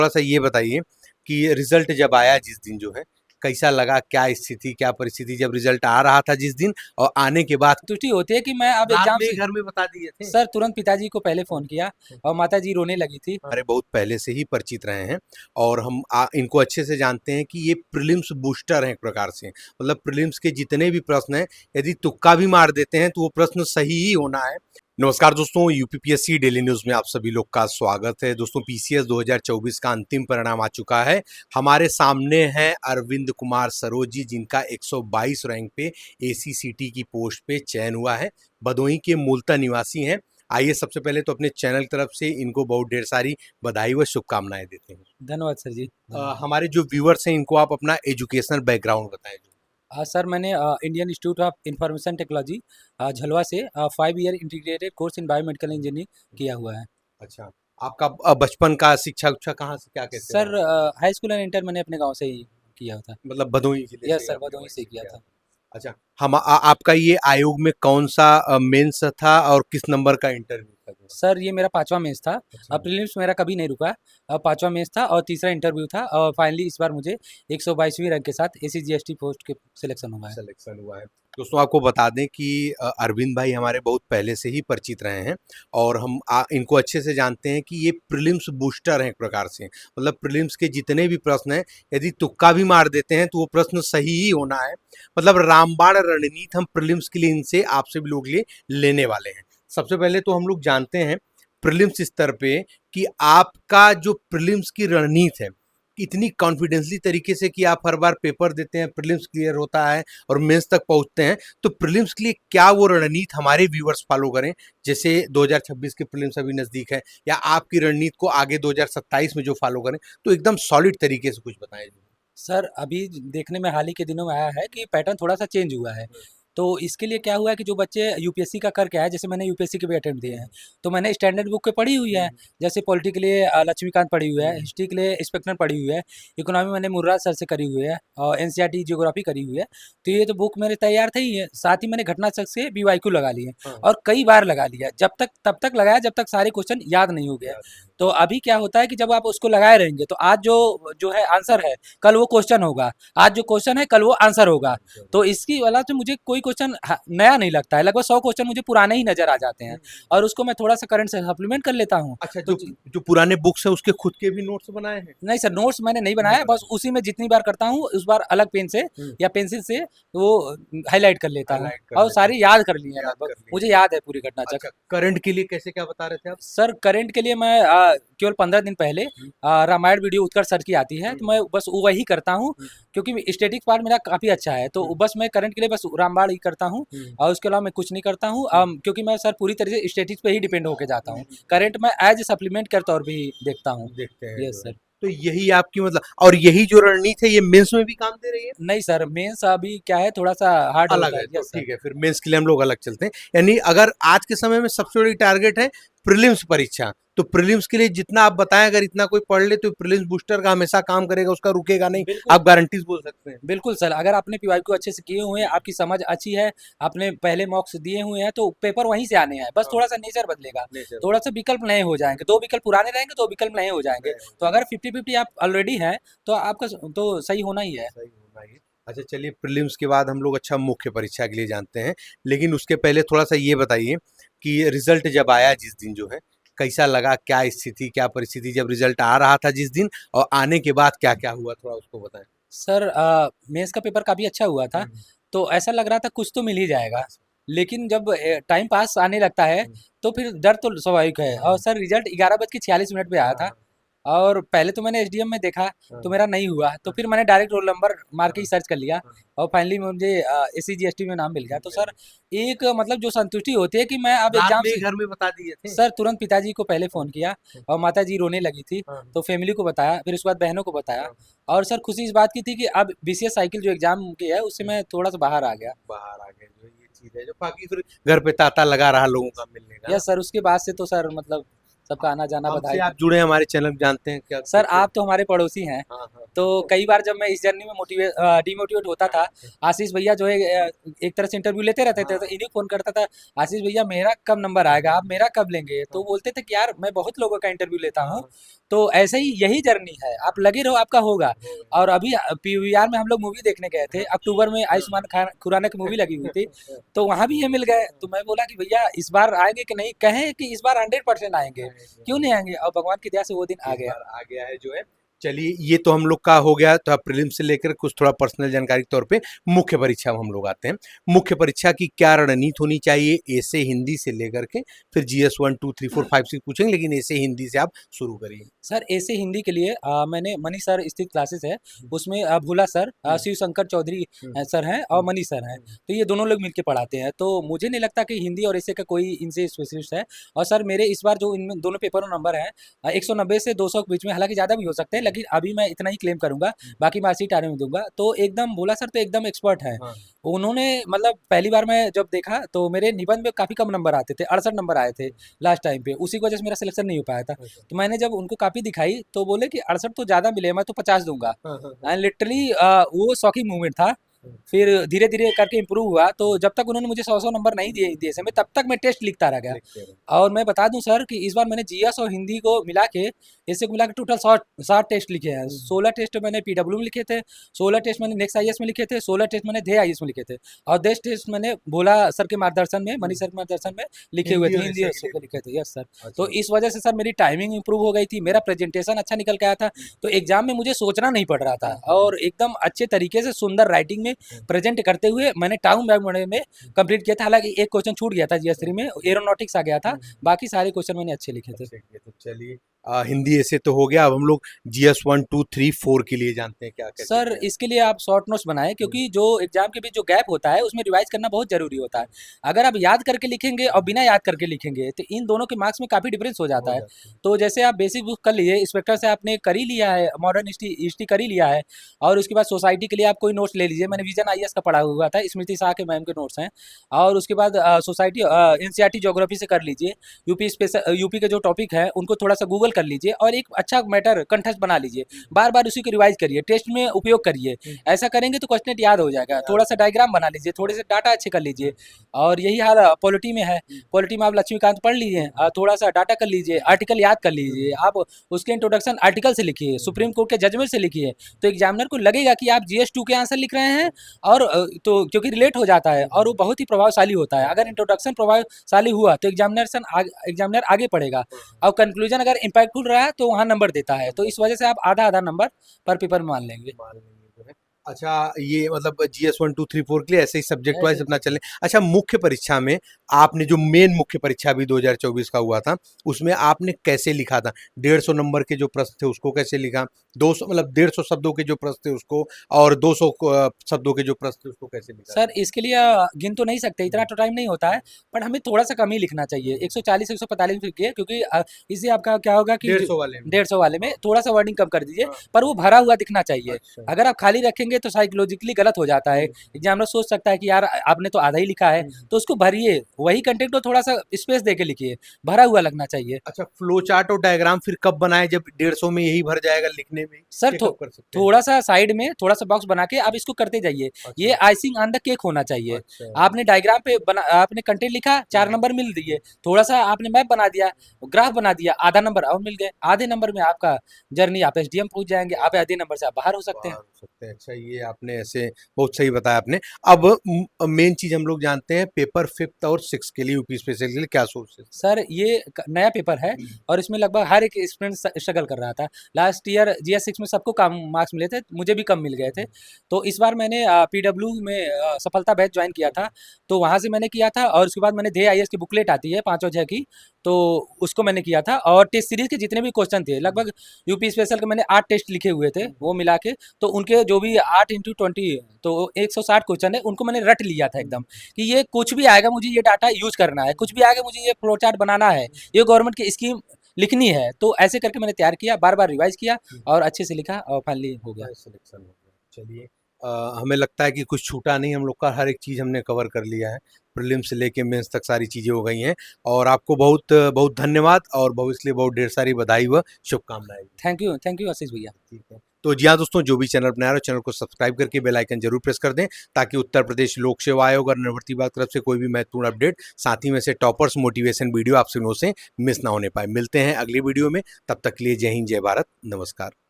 थोड़ा सा ये बताइए कि रिजल्ट जब आया जिस दिन जो है कैसा लगा, क्या स्थिति क्या परिस्थिति जब रिजल्ट आ रहा था जिस दिन और आने के बाद संतुष्टि होती है कि मैं अब रात एग्जाम में से ही घर में बता दिए थे। सर तुरंत पिताजी को पहले फोन किया और माता जी रोने लगी थी। हमारे बहुत पहले से ही परिचित रहे हैं और हम इनको अच्छे से जानते हैं कि ये प्रीलिम्स बूस्टर हैं एक प्रकार से। मतलब प्रीलिम्स के जितने भी प्रश्न हैं यदि तुक्का भी मार देते हैं तो वो प्रश्न सही ही होना है। नमस्कार दोस्तों, यूपीपीएससी डेली न्यूज में आप सभी लोग का स्वागत है। दोस्तों, पीसीएस 2024 का अंतिम परिणाम आ चुका है। हमारे सामने हैं अरविंद कुमार सरोज जी, जिनका 122 रैंक पे एसीसीटी की पोस्ट पे चयन हुआ है। भदोही के मूलतः निवासी हैं। आइए सबसे पहले तो अपने चैनल की तरफ से इनको बहुत ढेर सारी बधाई व शुभकामनाएं देते हैं। धन्यवाद सर जी। हमारे जो व्यूअर्स हैं इनको आप अपना एजुकेशनल बैकग्राउंड बताएं। सर मैंने Indian institute of information technology Jhalwa से 5 year integrated course in biomedical engineering किया हुआ है। अच्छा, आपका बचपन का शिक्षा उच्छा कहाँ से क्या कैसे सर रहा? हाई स्कूल एंड इंटर मैंने अपने गांव से ही किया था। मतलब भदोही जिले से यस ही सर, आपने भदोही वहीं से से किया किया? था। अच्छा, आपका ये आयोग में कौन सा मेंस था और किस नंबर का इंटरव्यू था जो? सर ये मेरा 5वां मेंस था। अच्छा, प्रीलिम्स मेरा कभी नहीं रुका। 5वां मेंस था और तीसरा इंटरव्यू था और फाइनली इस बार मुझे 122वीं रैंक के साथ एससीजीएसटी पोस्ट के सिलेक्शन हुआ है। सिलेक्शन हुआ है। दोस्तों, आपको बता दें कि अरविंद भाई हमारे बहुत पहले से ही परिचित रहे हैं और हम इनको अच्छे से जानते हैं कि ये प्रीलिम्स बूस्टर हैं एक प्रकार से। मतलब प्रीलिम्स के जितने भी प्रश्न हैं यदि तुक्का भी मार देते हैं तो वो प्रश्न सही ही होना है। मतलब रामबाण रणनीति हम प्रीलिम्स के लिए इनसे आपसे भी लोग लिए लेने वाले हैं। सबसे पहले तो हम लोग जानते हैं प्रीलिम्स स्तर पे कि आपका जो प्रीलिम्स की रणनीति है इतनी कॉन्फिडेंसली तरीके से कि आप हर बार पेपर देते हैं, प्रीलिम्स क्लियर होता है और मेंस तक पहुंचते हैं, तो प्रीलिम्स के लिए क्या वो रणनीति हमारे व्यूअर्स फॉलो करें? जैसे 2026 के प्रीलिम्स अभी नजदीक है, या आपकी रणनीति को आगे 2027 में जो फॉलो करें, तो एकदम सॉलिड तरीके से कुछ बताएं। सर अभी देखने में हाल ही के दिनों में आया है कि पैटर्न थोड़ा सा चेंज हुआ है। तो इसके लिए क्या हुआ है कि जो बच्चे यूपीएससी का करके आए, जैसे मैंने यूपीएससी के भी अटेम्प्ट दिए हैं, तो मैंने स्टैंडर्ड बुक पे पढ़ी हुई है। जैसे पॉलिटी के लिए लक्ष्मीकांत पढ़ी हुई है, हिस्ट्री के लिए इंस्पेक्टर पढ़ी हुई है, इकोनॉमी मैंने मुर्राद सर से करी हुई है और एनसीईआरटी जियोग्राफी करी हुई है। तो ये तो बुक मेरे तैयार थे ही है, साथ ही मैंने घटना चक से बीवाईक्यू लगा लिए और कई बार लगा लिया। जब तक तब तक लगाया जब तक सारे क्वेश्चन याद नहीं हो गया। तो अभी क्या होता है कि जब आप उसको लगाए रहेंगे तो आज जो जो है आंसर है, कल वो क्वेश्चन होगा। आज जो क्वेश्चन है कल वो आंसर होगा। तो इसकी वजह से मुझे कोई क्वेश्चन नया नहीं लगता है। लगभग 100 क्वेश्चन मुझे पुराने ही नजर आ जाते हैं और उसको मैं थोड़ा सा करंट से सप्लीमेंट कर लेता हूँ। अच्छा, तो जो पुराने बुक्स है उसके खुद के भी नोट्स बनाए हैं? नहीं सर, नोट्स मैंने नहीं नहीं बनाया, बस बनाए। उसी में जितनी बार करता हूँ उस बार अलग पेन से या पेंसिल से वो हाईलाइट कर लेता हूँ हाईलाइट कर और लेते हैं, सारी याद कर ली है याद लगभग। कर लिए मुझे हैं। याद है पूरी घटना चक। अच्छा, करंट के लिए कैसे क्या बता रहे थे आप? सर करंट के लिए मैं केवल 15 दिन पहले रामायण वीडियो उत्कर्ष सर की आती है, तो मैं बस वही करता हूँ क्योंकि स्टेटिक पार्ट मेरा काफ़ी अच्छा है। तो बस मैं करंट के लिए बस रामबाण ही करता हूँ और उसके अलावा मैं कुछ नहीं करता हूँ। क्योंकि मैं सर पूरी तरह से स्टेटिक्स पे ही डिपेंड होकर जाता हूँ। करंट मैं एज ए सप्लीमेंट के तौर पे ही देखता हूँ। देखते हैं जो यस है, सर। तो यही आपकी मतलब, और यही जो रणनीति है ये मेंस में भी काम दे रही है? नहीं सर, मेंस अभी क्या है थोड़ा सा हार्ड अलग होता है। है, तो यस सर। ठीक है, फिर मेंस के लिए हम लोग अलग चलते हैं। यानी अगर आज के समय में सबसे बड़ी टारगेट है प्रीलिम्स परीक्षा, तो प्रीलिम्स के लिए जितना आप बताएं अगर इतना कोई पढ़ ले तो प्रीलिम्स बूस्टर का हमेशा काम करेगा, उसका रुकेगा नहीं, बिल्कुल आप गारंटीज बोल सकते हैं। बिल्कुल सर, अगर आपने पीवाईक्यू अच्छे से किए हुए हैं, आपकी समझ अच्छी है, आपने पहले मॉक्स दिए हुए हैं, तो पेपर वहीं से आने हैं। बस हाँ, थोड़ा सा नेचर बदलेगा, नेचर थोड़ा सा विकल्प नए हो जाएंगे। 2 विकल्प पुराने रहेंगे, 2 विकल्प नए हो जाएंगे। नए हो तो जाएंगे, अगर 50-50 आप ऑलरेडी हैं तो आपका तो सही होना ही है। सही होना ही। अच्छा, चलिए, प्रीलिम्स के बाद हम लोग अच्छा मुख्य परीक्षा के लिए जानते हैं, लेकिन उसके पहले थोड़ा सा ये बताइए कि रिजल्ट जब आया जिस दिन जो है कैसा लगा, क्या स्थिति क्या परिस्थिति जब रिजल्ट आ रहा था जिस दिन और आने के बाद क्या क्या हुआ, थोड़ा उसको बताएं। सर मेंस का पेपर काफ़ी अच्छा हुआ था, तो ऐसा लग रहा था कुछ तो मिल ही जाएगा। लेकिन जब टाइम पास आने लगता है, तो फिर डर तो स्वाभाविक है। और सर रिजल्ट 11:46 पे आया था और पहले तो मैंने एसडीएम में देखा तो मेरा नहीं हुआ, तो फिर मैंने डायरेक्ट रोल नंबर मार के ही सर्च कर लिया और फाइनली मुझे एससी जीएसटी में नाम मिल गया। तो सर एक मतलब जो संतुष्टि होती है कि मैं अब रात एग्जाम में ही से घर में बता दिए थे? सर तुरंत पिताजी को पहले फ़ोन किया और माता जी रोने लगी थी। तो फैमिली को बताया, फिर उसके बाद बहनों को बताया और सर खुशी इस बात की थी कि अब बीसीएस साइकिल जो एग्ज़ाम की है उससे मैं थोड़ा सा बाहर आ गया। बाहर आ गए, जो ये चीज है जो बाकी फिर घर पे तांता लगा रहा लोगों का मिलने का ना। यस सर, उसके बाद से तो सर मतलब सबका आना जाना हमसे बधाई। आप जुड़े हैं, हमारे चैनल जानते हैं क्या सर कैसे? आप तो हमारे पड़ोसी हैं। हाँ हाँ तो कई बार जब मैं इस जर्नी में डिमोटिवेट होता था, आशीष भैया जो है एक तरह से इंटरव्यू लेते रहते थे, तो इन्हें फ़ोन करता था, आशीष भैया मेरा कब नंबर आएगा, आप मेरा कब लेंगे? तो बोलते थे कि यार मैं बहुत लोगों का इंटरव्यू लेता हूँ, तो ऐसे ही यही जर्नी है, आप लगे रहो आपका होगा। और अभी पीवीआर में हम लोग मूवी देखने गए थे, अक्टूबर में आयुष्मान खान खुराना की मूवी लगी हुई थी, तो वहाँ भी ये मिल गए। तो मैं बोला कि भैया इस बार आएंगे कि नहीं? कहें कि इस बार 100% आएंगे, क्यों नहीं आएंगे? और भगवान की दया से वो दिन आ इस गया। बार आ गया है जो है। चलिए, ये तो हम लोग का हो गया, तो प्रीलिम से लेकर कुछ थोड़ा पर्सनल जानकारी के तौर पे मुख्य परीक्षा में हम लोग आते हैं। मुख्य परीक्षा की क्या रणनीति होनी चाहिए, ए से हिंदी से लेकर के फिर जीएस 1 2 3 4 5 6 पूछेंगे, लेकिन ए से हिंदी से आप शुरू करिए। सर ऐसे हिंदी के लिए मैंने मनी सर स्थित क्लासेस है, उसमें भोला सर, शिव शंकर चौधरी सर हैं, और मनी सर हैं। तो ये दोनों लोग मिलके पढ़ाते हैं, तो मुझे नहीं लगता कि हिंदी और ऐसे का कोई इनसे स्पेशलिस्ट है। और सर मेरे इस बार जो इनमें दोनों पेपरों नंबर हैं 190 से 200 के बीच में, हालांकि ज़्यादा भी हो सकते हैं, लेकिन अभी मैं इतना ही क्लेम करूंगा, बाकी मार्कशीट आने में दूंगा। तो एकदम भोला सर तो एकदम एक्सपर्ट है। उन्होंने मतलब पहली बार मैं जब देखा तो मेरे निबंध में काफ़ी कम नंबर आते थे, 68 नंबर आए थे लास्ट टाइम पे, उसी की वजह से मेरा सिलेक्शन नहीं हो पाया था। तो मैंने जब उनको कॉपी दिखाई तो बोले कि 68 तो ज़्यादा मिले, मैं तो 50 दूंगा। एंड लिटरली वो शॉकिंग मूवमेंट था। फिर धीरे धीरे करके इम्प्रूव हुआ, तो जब तक उन्होंने मुझे 100 नंबर नहीं दिए दिए समय, तब तक मैं टेस्ट लिखता रह गया। और मैं बता दूं सर कि इस बार मैंने जीएस और हिंदी को मिला के, इससे को मिला के टोटल 60 टेस्ट लिखे हैं। 16 टेस्ट मैंने पीडब्ल्यू में लिखे थे, 16 टेस्ट मैंने नेक्स्ट आईएएस में लिखे थे, 16 टेस्ट मैंने धे आईएएस में लिखे थे, और 10 टेस्ट मैंने भोला सर के मार्गदर्शन में, मनी सर के मार्गदर्शन में लिखे हुए थे, हिंदी और ऐसे के लिखे थे। Yes sir. तो इस वजह से सर मेरी टाइमिंग इंप्रूव हो गई थी, मेरा प्रेजेंटेशन अच्छा निकल के आया था, तो एग्जाम में मुझे सोचना नहीं पड़ रहा था, और एकदम अच्छे तरीके से सुंदर राइटिंग में प्रेजेंट करते हुए मैंने टाउन बैग में कंप्लीट किया था। हालांकि एक क्वेश्चन छूट गया था जीएस 3 में, एरोनॉटिक्स आ गया था, बाकी सारे क्वेश्चन मैंने अच्छे लिखे थे। तो चलिए, हिंदी ऐसे तो हो गया। अब हम लोग जीएस 1 2 3 4 के लिए जानते हैं क्या कैसे सर किया। इसके लिए आप शॉर्ट नोट्स बनाएं, क्योंकि जो एग्जाम के बीच जो गैप होता है उसमें रिवाइज करना बहुत जरूरी होता है। अगर आप याद करके लिखेंगे और बिना याद करके लिखेंगे तो इन दोनों के मार्क्स में काफ़ी डिफरेंस हो जाता है। तो जैसे आप बेसिक बुक कर लीजिए, इंस्पेक्टर से आपने कर ही लिया है, मॉडर्न हिस्ट्री हिस्ट्री कर ही लिया है, और उसके बाद सोसाइटी के लिए आप कोई नोट्स ले लीजिए। मैंने विजन आईएएस का पढ़ा हुआ था, स्मृति शाह के मैम के नोट्स हैं। और उसके बाद सोसाइटी एनसीईआरटी ज्योग्राफी से कर लीजिए। यूपी स्पेशल यूपी के जो टॉपिक है उनको थोड़ा सा गूगल कर लीजिए, और एक अच्छा मैटर कंठस्थ बना लीजिए। बार बार उसी को रिवाइज करिए, टेस्ट में उपयोग करिए। ऐसा करेंगे तो क्वेश्चन याद हो जाएगा। थोड़ा सा डायग्राम बना लीजिए, थोड़े से डाटा अच्छे कर लीजिए। और यही हाल पॉलिटी में है। पॉलिटी में आप लक्ष्मीकांत पढ़ लीजिए, थोड़ा सा डाटा कर लीजिए, आर्टिकल याद कर लीजिए। आप उसके इंट्रोडक्शन आर्टिकल से लिखिए, सुप्रीम कोर्ट के जजमेंट से लिखिए, तो एग्जामिनर को लगेगा कि आप जीएस 2 के आंसर लिख रहे हैं। और तो क्योंकि रिलेट हो जाता है और वो बहुत ही प्रभावशाली होता है। अगर इंट्रोडक्शन प्रभावशाली हुआ तो एग्जामिनर आगे पढ़ेगा, और कंक्लूजन अगर इम्पैक्टफुल रहा तो वहाँ नंबर देता है। तो इस वजह से आप आधा आधा नंबर पर पेपर में मान लेंगे। मान लेंगे जो है। अच्छा, ये मतलब जीएस 1 2 3 4 के लिए ऐसे ही सब्जेक्ट वाइज ऐसे अपना चलें। अच्छा, मुख्य परीक्षा में आपने जो मेन मुख्य परीक्षा भी 2024 का हुआ था, उसमें आपने कैसे लिखा था? 150 नंबर के जो प्रश्न थे उसको कैसे लिखा? 200 मतलब 150 शब्दों के जो प्रश्न थे उसको, और 200 शब्दों के जो प्रश्न थे उसको कैसे लिखा सर था? इसके लिए गिन तो नहीं सकते, इतना तो टाइम नहीं होता है, पर हमें थोड़ा सा कम ही लिखना चाहिए। 140 145 लिखिए, क्योंकि इससे आपका क्या होगा कि 150 वाले में। 150 वाले में हाँ। थोड़ा सा वर्डिंग कम कर दीजिए, हाँ। पर वो भरा हुआ दिखना चाहिए। अच्छा। अगर आप खाली रखेंगे तो साइकोलॉजिकली गलत हो जाता है। एग्जामिनर सोच सकता है कि यार आपने तो आधा ही लिखा है, तो उसको भरिए, वही कंटेंट को थोड़ा सा स्पेस दे के लिखिए, भरा हुआ लगना चाहिए। अच्छा, फ्लो चार्ट और डायग्राम फिर कब बनाएं, जब 150 में यही भर जाएगा लिखने में? सर ये कब कर सकते हैं? थोड़ा सा साइड में थोड़ा सा बॉक्स बना के आप इसको करते जाइए। ये अच्छा। आइसिंग ऑन द केक होना चाहिए। अच्छा। आपने डायग्राम पे बना, आपने कंटेंट लिखा, 4 नंबर मिल दिए। थोड़ा सा आपने मैप बना दिया, ग्राफ बना दिया, आधा नंबर और मिल गए। आधे नंबर में आपका जर्नी, आप एसडीएम पहुंच जाएंगे, आप आधे नंबर से आप बाहर हो सकते बाहर हैं। हो सकते हैं। अच्छा, ये आपने ऐसे बहुत सही बताया आपने। अब मेन चीज हम लोग जानते हैं, पेपर 5th और 6th के लिए यूपी स्पेशल के लिए क्या सोर्सेस? सर ये नया पेपर है, और इसमें लगभग हर एक स्टूडेंट स्ट्रगल कर रहा था। लास्ट ईयर जीएस 6 में सबको कम मार्क्स मिले थे, मुझे भी कम मिल गए थे। तो इस बार मैंने पीडब्ल्यू में सफलता बैच ज्वाइन किया था, तो वहाँ से मैंने किया था। और उसके बाद मैंने धे आईएएस की बुकलेट आती है 5 और 6 की, तो उसको मैंने किया था। और टेस्ट सीरीज के जितने भी क्वेश्चन थे, लगभग यूपी स्पेशल के मैंने 8 टेस्ट लिखे हुए थे, वो मिला के। तो उनके जो भी 8 × 20 तो 160 क्वेश्चन है, उनको मैंने रट लिया था एकदम, कि ये कुछ भी आएगा मुझे ये डाटा यूज करना है, कुछ भी आएगा मुझे ये फ्लो चार्ट बनाना है, ये गवर्नमेंट की स्कीम लिखनी है। तो ऐसे करके मैंने तैयार किया, बार बार रिवाइज किया, और अच्छे से लिखा, और फाइनली हो गया। सिलेक्शन हो गया। चलिए, हमें लगता है कि कुछ छूटा नहीं, हम लोग का हर एक चीज़ हमने कवर कर लिया है। प्रीलिम्स से लेके मेंस तक सारी चीज़ें हो गई हैं और आपको बहुत बहुत धन्यवाद और भविष्य के लिए बहुत ढेर सारी बधाई व शुभकामनाएँ। थैंक यू आशीष भैया। ठीक है। तो जी हाँ दोस्तों, जो भी चैनल पर नया हो चैनल को सब्सक्राइब करके बेल आइकन जरूर प्रेस कर दें, ताकि उत्तर प्रदेश लोक सेवा आयोग और निवर्ती विभाग की तरफ से कोई भी महत्वपूर्ण अपडेट, साथ ही में से टॉपर्स मोटिवेशन वीडियो आपसे से मिस ना होने पाए। मिलते हैं अगली वीडियो में, तब तक के लिए जय हिंद, जय भारत, नमस्कार।